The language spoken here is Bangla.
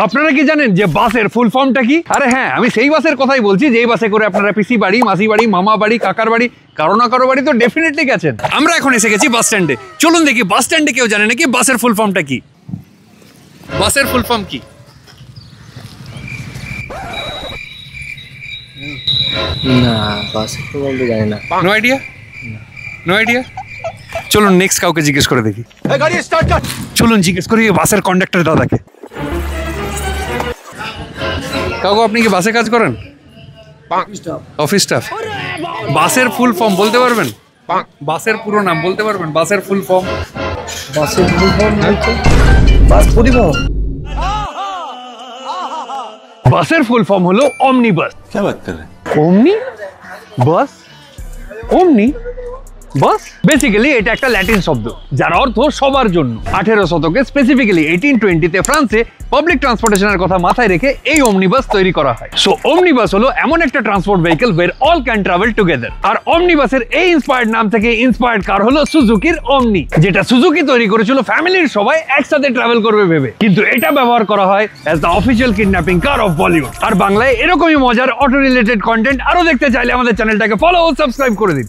আপনারা কি জানেন যে বাসের ফুল ফর্মটা কি? আরে হ্যাঁ, আমি সেই বাসের কথাই বলছি যেই বাসে করে আপনারা পিসি বাড়ি, মাসি বাড়ি, মামা বাড়ি, কাকার বাড়ি, কারো না কারো বাড়ি তো ডেফিনেটলি গেছেন। আমরা এখন এসে গেছি বাস স্ট্যান্ডে। চলুন দেখি বাস স্ট্যান্ডে কেউ জানে নাকি বাসের ফুল ফর্মটা কি। বাসের ফুল ফর্ম কি? না, বাসের ফুল ফর্ম তো জানি না। No idea? No idea? চলুন নেক্সট কাউকে জিজ্ঞেস করে দেখি। চলুন জিজ্ঞেস করি বাসের কন্ডাক্টর দাদাকে। কাকু, আপনি কি বাসে কাজ করেন? Office staff. বাসের ফুল ফর্ম বলতে পারবেন? বাসের পুরো নাম বলতে পারবেন? বাসের ফুল ফর্ম? বাসের ফুল ফর্ম বাস পরিবহন। বাসের ফুল ফর্ম হলো অমনি বাস। क्या बात कर रहे हैं? অমনি বাস? অমনি বাস বেসিক্যালি এটা একটা ল্যাটিন শব্দ যার অর্থ সবার জন্য। 18 শতকে স্পেসিফিক্যালি 1820-তে ফ্রান্সে পাবলিক ট্রান্সপোর্টেশনের কথা মাথায় রেখে এই অমনিবাস তৈরি করা হয়। সো অমনিবাস হলো এমন একটা transport vehicle where all can travel together. আর অমনিবাসের এই ইন্সপায়ার্ড নাম থেকে ইন্সপায়ার্ড কার হলো সুজুকির অমনি, যেটা সুজুকি তৈরি করেছিল ফ্যামিলির সবাই একসাথে ট্রাভেল করবে ভেবে। কিন্তু এটা ব্যবহার করা হয় as the official kidnapping car of Bollywood. আর বাংলায় এরকমই মজার অটো রিলেটেড কন্টেন্ট আরো দেখতে চাইলে আমাদের চ্যানেলটাকে ফলো ও সাবস্ক্রাইব করে দিন।